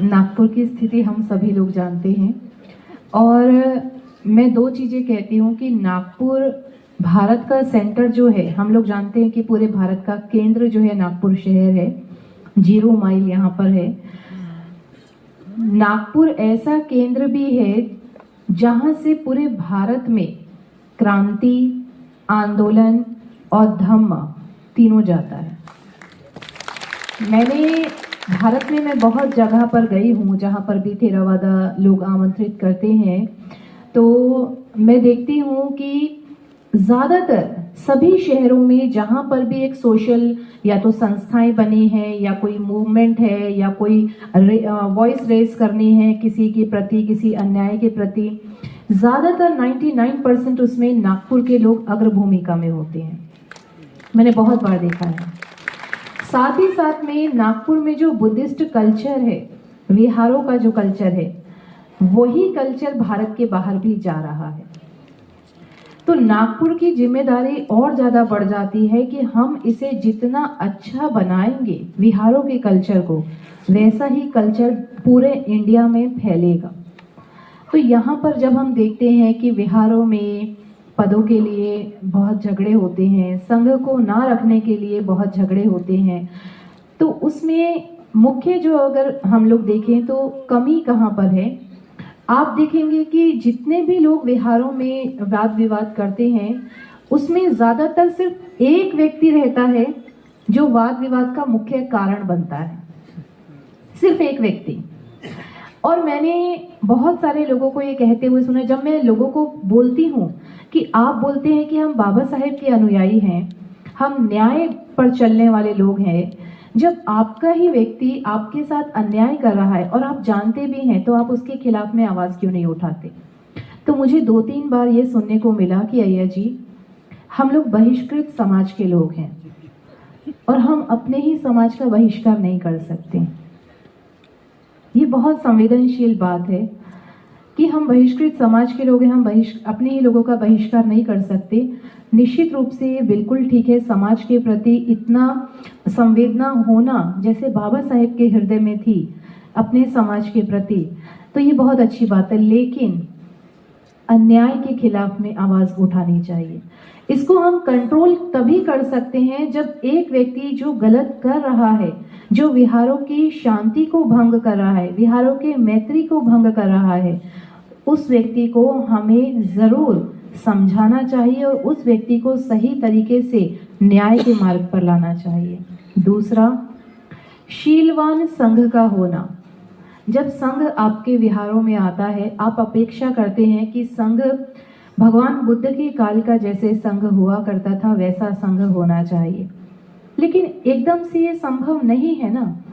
नागपुर की स्थिति हम सभी लोग जानते हैं और मैं दो चीज़ें कहती हूँ कि नागपुर भारत का सेंटर जो है, हम लोग जानते हैं कि पूरे भारत का केंद्र जो है नागपुर शहर है, 0 माइल यहाँ पर है। नागपुर ऐसा केंद्र भी है जहाँ से पूरे भारत में क्रांति, आंदोलन और धम्म तीनों जाता है। मैंने भारत में मैं बहुत जगह पर गई हूँ जहाँ पर भी थेरावादा लोग आमंत्रित करते हैं, तो मैं देखती हूँ कि ज़्यादातर सभी शहरों में जहाँ पर भी एक सोशल या तो संस्थाएं बनी हैं या कोई मूवमेंट है या कोई वॉइस रेज करनी है किसी के प्रति, किसी अन्याय के प्रति, ज़्यादातर 99% उसमें नागपुर के लोग अग्र भूमिका में होते हैं। मैंने बहुत बार देखा है। साथ ही साथ में नागपुर में जो बुद्धिस्ट कल्चर है, विहारों का जो कल्चर है, वही कल्चर भारत के बाहर भी जा रहा है। तो नागपुर की जिम्मेदारी और ज़्यादा बढ़ जाती है कि हम इसे जितना अच्छा बनाएंगे विहारों के कल्चर को, वैसा ही कल्चर पूरे इंडिया में फैलेगा। तो यहाँ पर जब हम देखते हैं कि विहारों में पदों के लिए बहुत झगड़े होते हैं, संघ को ना रखने के लिए बहुत झगड़े होते हैं, तो उसमें मुख्य जो अगर हम लोग देखें तो कमी कहाँ पर है, आप देखेंगे कि जितने भी लोग विहारों में वाद विवाद करते हैं उसमें ज़्यादातर सिर्फ एक व्यक्ति रहता है जो वाद विवाद का मुख्य कारण बनता है, सिर्फ एक व्यक्ति। और मैंने बहुत सारे लोगों को ये कहते हुए सुना, जब मैं लोगों को बोलती हूँ कि आप बोलते हैं कि हम बाबा साहेब के अनुयायी हैं, हम न्याय पर चलने वाले लोग हैं, जब आपका ही व्यक्ति आपके साथ अन्याय कर रहा है और आप जानते भी हैं तो आप उसके खिलाफ में आवाज़ क्यों नहीं उठाते। तो मुझे 2-3 बार ये सुनने को मिला कि अय्या जी, हम लोग बहिष्कृत समाज के लोग हैं और हम अपने ही समाज का बहिष्कार नहीं कर सकते। ये बहुत संवेदनशील बात है कि हम बहिष्कृत समाज के लोग हैं, हम अपने ही लोगों का बहिष्कार नहीं कर सकते। निश्चित रूप से ये बिल्कुल ठीक है, समाज के प्रति इतना संवेदना होना जैसे बाबा साहेब के हृदय में थी अपने समाज के प्रति, तो ये बहुत अच्छी बात है। लेकिन अन्याय के खिलाफ में आवाज़ उठानी चाहिए। इसको हम कंट्रोल तभी कर सकते हैं जब एक व्यक्ति जो गलत कर रहा है, जो विहारों की शांति को भंग कर रहा है, विहारों के मैत्री को भंग कर रहा है, उस व्यक्ति को हमें ज़रूर समझाना चाहिए और उस व्यक्ति को सही तरीके से न्याय के मार्ग पर लाना चाहिए। दूसरा, शीलवान संघ का होना। जब संघ आपके विहारों में आता है, आप अपेक्षा करते हैं कि संघ भगवान बुद्ध के काल का जैसे संघ हुआ करता था वैसा संघ होना चाहिए, लेकिन एकदम से ये संभव नहीं है ना।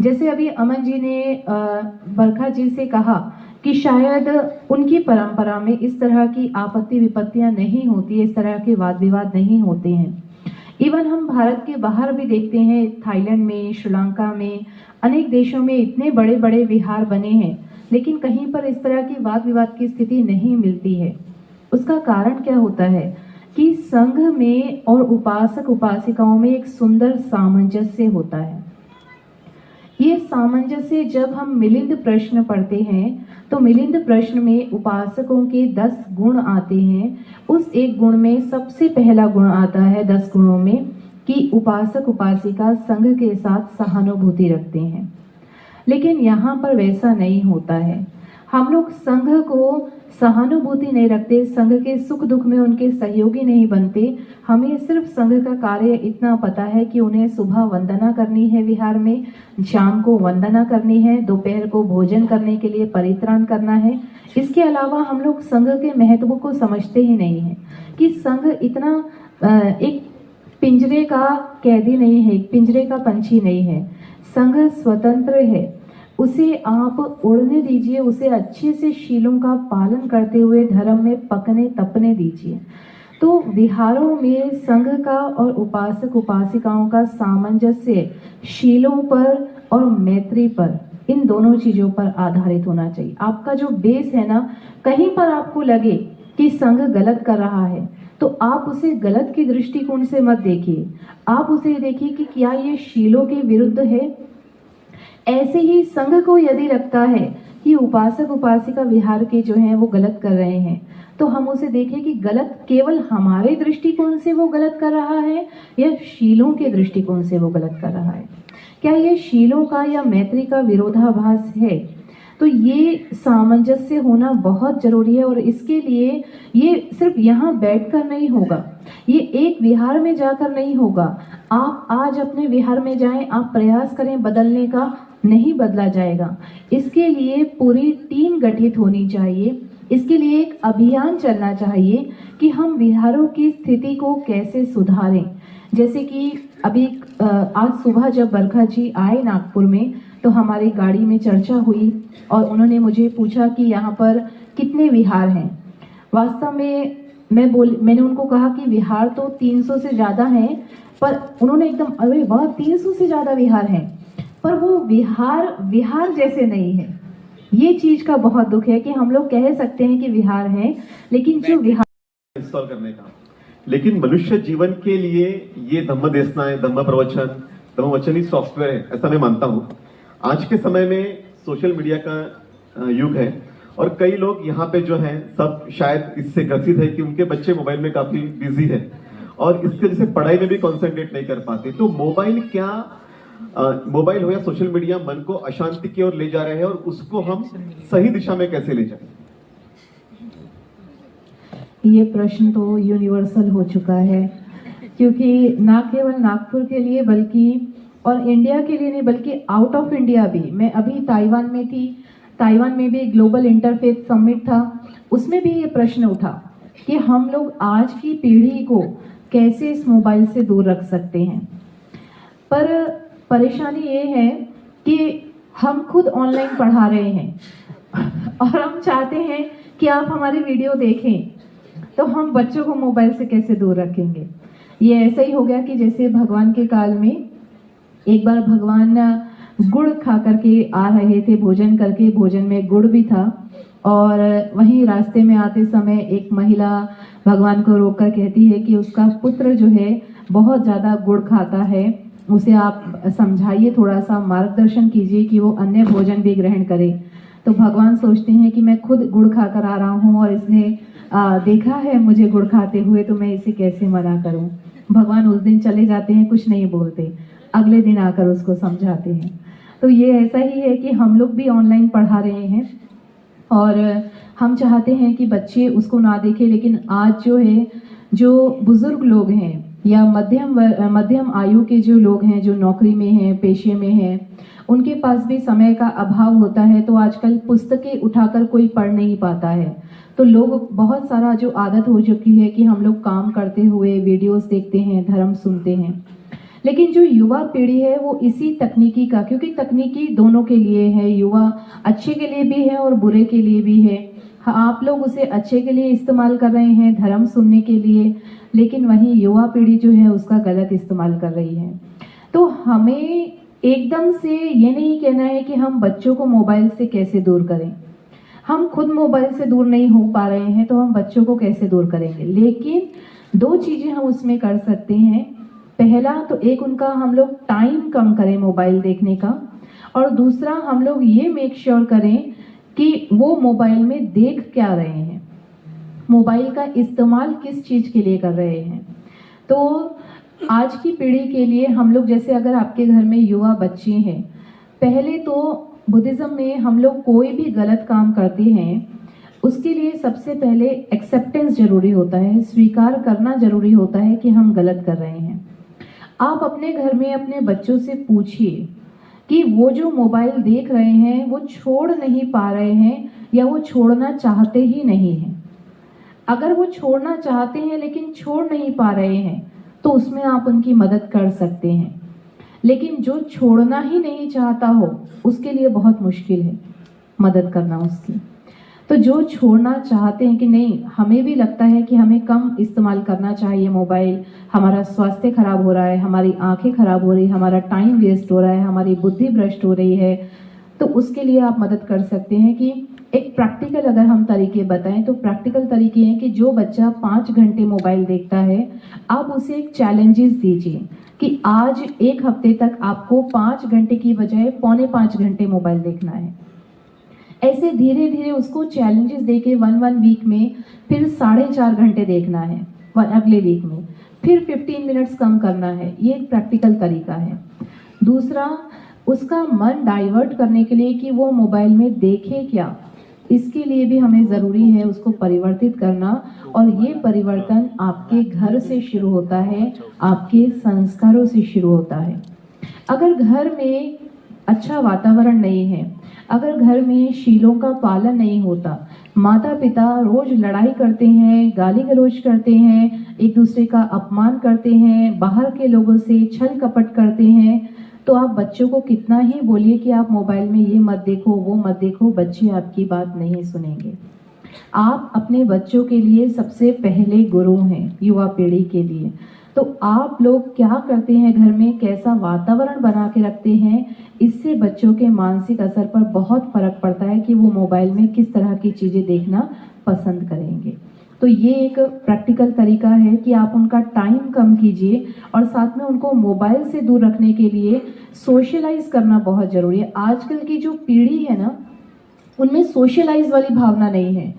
जैसे अभी अमन जी ने बरखा जी से कहा कि शायद उनकी परंपरा में इस तरह की आपत्ति विपत्तियां नहीं होती है, इस तरह के वाद विवाद नहीं होते हैं। इवन हम भारत के बाहर भी देखते हैं, थाईलैंड में, श्रीलंका में, अनेक देशों में इतने बड़े बड़े विहार बने हैं, लेकिन कहीं पर इस तरह की वाद विवाद की स्थिति नहीं मिलती है। उसका कारण क्या होता है कि संघ में और उपासक उपासिकाओं में एक सुंदर सामंजस्य होता है। ये सामंजस्य जब हम मिलिंद प्रश्न पढ़ते हैं तो मिलिंद प्रश्न में उपासकों के 10 गुण आते हैं। उस एक गुण में सबसे पहला गुण आता है 10 गुणों में कि उपासक उपासिका संघ के साथ सहानुभूति रखते हैं। लेकिन यहाँ पर वैसा नहीं होता है। हम लोग संघ को सहानुभूति नहीं रखते, संघ के सुख दुख में उनके सहयोगी नहीं बनते। हमें सिर्फ संघ का कार्य इतना पता है कि उन्हें सुबह वंदना करनी है विहार में, शाम को वंदना करनी है, दोपहर को भोजन करने के लिए परित्राण करना है। इसके अलावा हम लोग संघ के महत्व को समझते ही नहीं है कि संघ इतना एक पिंजरे का कैदी नहीं है, एक पिंजरे का पंछी नहीं है। संघ स्वतंत्र है, उसे आप उड़ने दीजिए, उसे अच्छे से शीलों का पालन करते हुए धर्म में पकने तपने दीजिए। तो विहारों में संघ का और उपासक उपासिकाओं का सामंजस्य शीलों पर और मैत्री पर, इन दोनों चीज़ों पर आधारित होना चाहिए। आपका जो बेस है ना, कहीं पर आपको लगे कि संघ गलत कर रहा है तो आप उसे गलत की दृष्टिकोण से मत देखिए। आप उसे देखिए कि क्या ये शीलों के विरुद्ध है, ऐसे ही संघ को यदि लगता है कि उपासक उपासिका विहार के जो हैं वो गलत कर रहे हैं, तो हम उसे देखें कि गलत केवल हमारे दृष्टिकोण से वो गलत कर रहा है या शीलों के दृष्टिकोण से वो गलत कर रहा है। क्या ये शीलों का या मैत्री का विरोधाभास है? तो ये सामंजस्य होना बहुत जरूरी है, और इसके लिए ये सिर्फ यहाँ बैठकर नहीं होगा, ये एक विहार में जाकर नहीं होगा। आप आज अपने विहार में जाएं, आप प्रयास करें बदलने का, नहीं बदला जाएगा। इसके लिए पूरी टीम गठित होनी चाहिए, इसके लिए एक अभियान चलना चाहिए कि हम विहारों की स्थिति को कैसे सुधारें। जैसे कि अभी आज सुबह जब बरखा जी आए नागपुर में, तो हमारी गाड़ी में चर्चा हुई और उन्होंने मुझे पूछा कि यहाँ पर कितने विहार हैं। वास्तव में मैंने उनको कहा कि विहार तो 300 से ज़्यादा हैं, पर उन्होंने एकदम अरे वाह 300 से ज़्यादा विहार हैं, पर वो विहार जैसे नहीं है। ये चीज़ का बहुत दुख है कि हम लोग कह सकते हैं कि विहार है, लेकिन जो विहार इंस्टॉल करने का, लेकिन मनुष्य जीवन के लिए ये धम्म देशनाएं, धम्म प्रवचन, धम्म वचनी सॉफ्टवेयर है, ऐसा मैं मानता हूँ। आज के समय में सोशल मीडिया का युग है और कई लोग यहाँ पे जो है सब शायद इससे ग्रसित है कि उनके बच्चे मोबाइल में काफी बिजी है और इसके वजह से पढ़ाई में भी कॉन्सेंट्रेट नहीं कर पाते। तो मोबाइल हो या सोशल मीडिया मन को अशांति की ओर ले जा रहे हैं और उसको हम सही दिशा में कैसे ले जाएं? ये प्रश्न तो यूनिवर्सल हो चुका है, क्योंकि ना केवल नागपुर के लिए बल्कि और इंडिया के लिए नहीं, बल्कि आउट ऑफ इंडिया भी। मैं अभी ताइवान में थी, ताइवान में भी ग्लोबल इंटरफेथ समिट था, उसमें भी ये प्रश्न उठा कि हम लोग आज की पीढ़ी को कैसे इस मोबाइल से दूर रख सकते हैं। पर परेशानी ये है कि हम खुद ऑनलाइन पढ़ा रहे हैं और हम चाहते हैं कि आप हमारी वीडियो देखें, तो हम बच्चों को मोबाइल से कैसे दूर रखेंगे। ये ऐसा ही हो गया कि जैसे भगवान के काल में एक बार भगवान गुड़ खा करके आ रहे थे, भोजन करके, भोजन में गुड़ भी था, और वहीं रास्ते में आते समय एक महिला भगवान को रोककर कहती है कि उसका पुत्र जो है बहुत ज़्यादा गुड़ खाता है, उसे आप समझाइए, थोड़ा सा मार्गदर्शन कीजिए कि वो अन्य भोजन भी ग्रहण करे। तो भगवान सोचते हैं कि मैं खुद गुड़ खाकर आ रहा हूँ और इसने देखा है मुझे गुड़ खाते हुए, तो मैं इसे कैसे मना करूँ। भगवान उस दिन चले जाते हैं, कुछ नहीं बोलते, अगले दिन आकर उसको समझाते हैं। तो ये ऐसा ही है कि हम लोग भी ऑनलाइन पढ़ा रहे हैं और हम चाहते हैं कि बच्चे उसको ना देखें, लेकिन आज जो है, जो बुजुर्ग लोग हैं या मध्यम आयु के जो लोग हैं, जो नौकरी में हैं, पेशे में हैं, उनके पास भी समय का अभाव होता है। तो आजकल पुस्तकें उठाकर कोई पढ़ नहीं पाता है, तो लोग बहुत सारा जो आदत हो चुकी है कि हम लोग काम करते हुए वीडियोस देखते हैं, धर्म सुनते हैं। लेकिन जो युवा पीढ़ी है वो इसी तकनीकी का, क्योंकि तकनीकी दोनों के लिए है, युवा अच्छे के लिए भी है और बुरे के लिए भी है। आप लोग उसे अच्छे के लिए इस्तेमाल कर रहे हैं, धर्म सुनने के लिए, लेकिन वहीं युवा पीढ़ी जो है उसका गलत इस्तेमाल कर रही है। तो हमें एकदम से ये नहीं कहना है कि हम बच्चों को मोबाइल से कैसे दूर करें। हम खुद मोबाइल से दूर नहीं हो पा रहे हैं, तो हम बच्चों को कैसे दूर करेंगे। लेकिन दो चीज़ें हम उसमें कर सकते हैं। पहला तो एक उनका हम लोग टाइम कम करें मोबाइल देखने का, और दूसरा हम लोग ये मेक श्योर करें कि वो मोबाइल में देख क्या रहे हैं, मोबाइल का इस्तेमाल किस चीज़ के लिए कर रहे हैं। तो आज की पीढ़ी के लिए हम लोग, जैसे अगर आपके घर में युवा बच्चे हैं, पहले तो बुद्धिज़्म में हम लोग कोई भी गलत काम करते हैं उसके लिए सबसे पहले एक्सेप्टेंस जरूरी होता है, स्वीकार करना जरूरी होता है कि हम गलत कर रहे हैं। आप अपने घर में अपने बच्चों से पूछिए कि वो जो मोबाइल देख रहे हैं वो छोड़ नहीं पा रहे हैं या वो छोड़ना चाहते ही नहीं हैं। अगर वो छोड़ना चाहते हैं लेकिन छोड़ नहीं पा रहे हैं तो उसमें आप उनकी मदद कर सकते हैं। लेकिन जो छोड़ना ही नहीं चाहता हो उसके लिए बहुत मुश्किल है मदद करना उसकी। तो जो छोड़ना चाहते हैं कि नहीं, हमें भी लगता है कि हमें कम इस्तेमाल करना चाहिए मोबाइल, हमारा स्वास्थ्य खराब हो रहा है, हमारी आंखें खराब हो रही है, हमारा टाइम वेस्ट हो रहा है, हमारी बुद्धि भ्रष्ट हो रही है, तो उसके लिए आप मदद कर सकते हैं कि एक प्रैक्टिकल अगर हम तरीके बताएं तो प्रैक्टिकल तरीके हैं कि जो बच्चा 5 घंटे मोबाइल देखता है, आप उसे एक चैलेंजेस दीजिए कि आज एक हफ्ते तक आपको 5 घंटे की बजाय 4.25 घंटे मोबाइल देखना है। ऐसे धीरे धीरे उसको चैलेंजेस देके वन वीक में फिर 4.5 घंटे देखना है, अगले वीक में फिर 15 मिनट्स कम करना है। ये एक प्रैक्टिकल तरीका है। दूसरा, उसका मन डाइवर्ट करने के लिए कि वो मोबाइल में देखे क्या, इसके लिए भी हमें ज़रूरी है उसको परिवर्तित करना। और ये परिवर्तन आपके घर से शुरू होता है, आपके संस्कारों से शुरू होता है। अगर घर में अच्छा वातावरण नहीं है, अगर घर में शीलों का पालन नहीं होता, माता पिता रोज लड़ाई करते हैं, गाली गलौज करते हैं, एक दूसरे का अपमान करते हैं, बाहर के लोगों से छल कपट करते हैं, तो आप बच्चों को कितना ही बोलिए कि आप मोबाइल में ये मत देखो, वो मत देखो, बच्चे आपकी बात नहीं सुनेंगे। आप अपने बच्चों के लिए सबसे पहले गुरु हैं, युवा पीढ़ी के लिए। तो आप लोग क्या करते हैं घर में, कैसा वातावरण बना के रखते हैं, इससे बच्चों के मानसिक असर पर बहुत फर्क पड़ता है कि वो मोबाइल में किस तरह की चीज़ें देखना पसंद करेंगे। तो ये एक प्रैक्टिकल तरीका है कि आप उनका टाइम कम कीजिए और साथ में उनको मोबाइल से दूर रखने के लिए सोशलाइज करना बहुत ज़रूरी है। आजकल की जो पीढ़ी है ना, उनमें सोशलाइज वाली भावना नहीं है।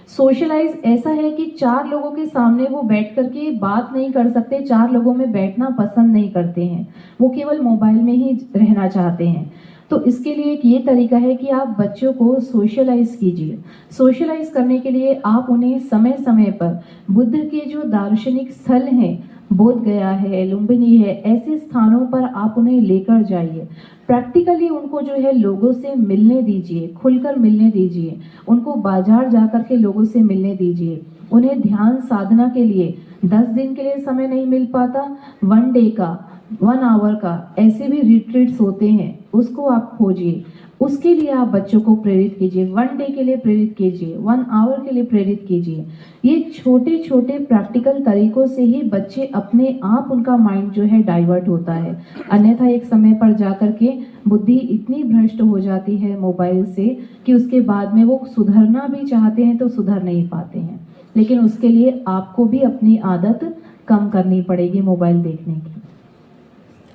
सोशलाइज ऐसा है कि 4 लोगों के सामने वो बैठ करके बात नहीं कर सकते, 4 लोगों में बैठना पसंद नहीं करते हैं, वो केवल मोबाइल में ही रहना चाहते हैं। तो इसके लिए एक ये तरीका है कि आप बच्चों को सोशलाइज कीजिए। सोशलाइज करने के लिए आप उन्हें समय समय पर बुद्ध के जो दार्शनिक स्थल हैं, बोध गया है, लुम्बिनी है, ऐसे स्थानों पर आप उन्हें लेकर जाइए। प्रैक्टिकली उनको जो है लोगों से मिलने दीजिए, खुलकर मिलने दीजिए, उनको बाजार जाकर के लोगों से मिलने दीजिए। उन्हें ध्यान साधना के लिए 10 दिन के लिए समय नहीं मिल पाता, 1 डे का, 1 आवर का, ऐसे भी रिट्रीट्स होते हैं, उसको आप खोजिए। उसके लिए आप बच्चों को प्रेरित कीजिए, 1 डे के लिए प्रेरित कीजिए, 1 आवर के लिए प्रेरित कीजिए। ये छोटे छोटे प्रैक्टिकल तरीकों से ही बच्चे अपने आप, उनका माइंड जो है डाइवर्ट होता है। अन्यथा एक समय पर जाकर के बुद्धि इतनी भ्रष्ट हो जाती है मोबाइल से कि उसके बाद में वो सुधरना भी चाहते हैं तो सुधर नहीं पाते हैं। लेकिन उसके लिए आपको भी अपनी आदत कम करनी पड़ेगी मोबाइल देखने की।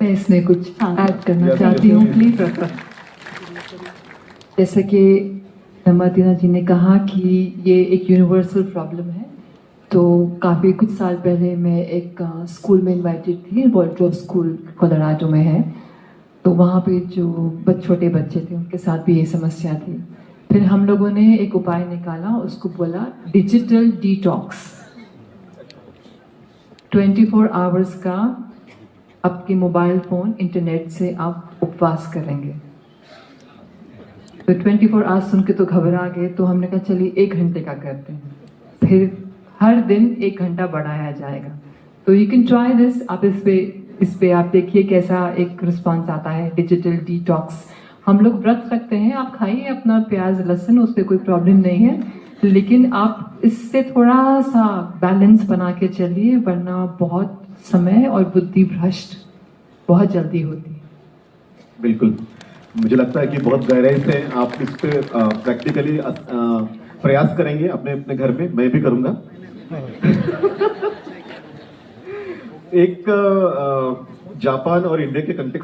मैं इसमें कुछ हाँ। ऐड करना चाहती हूँ प्लीज। जैसे कि नम्रता जी ने कहा कि ये एक यूनिवर्सल प्रॉब्लम है, तो काफ़ी कुछ साल पहले मैं एक स्कूल में इनवाइटेड थी, वॉल्ड्रॉफ स्कूल कोलोराडो में है। तो वहाँ पे जो छोटे बच्चे थे उनके साथ भी ये समस्या थी। फिर हम लोगों ने एक उपाय निकाला, उसको बोला डिजिटल डिटॉक्स। 24 आवर्स का आपके मोबाइल फ़ोन, इंटरनेट से आप उपवास करेंगे। तो 24 आवर्स सुन के तो घबरा गए, तो हमने कहा चलिए 1 घंटे का करते हैं, फिर हर दिन 1 घंटा बढ़ाया जाएगा। तो यू कैन ट्राई दिस। आप इस पे आप देखिए कैसा एक रिस्पॉन्स आता है। डिजिटल डिटॉक्स, हम लोग व्रत रखते हैं, आप खाइए अपना प्याज लहसुन, उससे कोई प्रॉब्लम नहीं है, लेकिन आप इससे थोड़ा सा बैलेंस बना के चलिए, वरना बहुत समय और बुद्धि भ्रष्ट बहुत जल्दी होती है। बिल्कुल, मुझे लगता है कि बहुत गहराई से आप इस पे प्रैक्टिकली प्रयास करेंगे अपने अपने घर में, मैं भी करूंगा। एक जापान और इंडिया के कंटेक्स्ट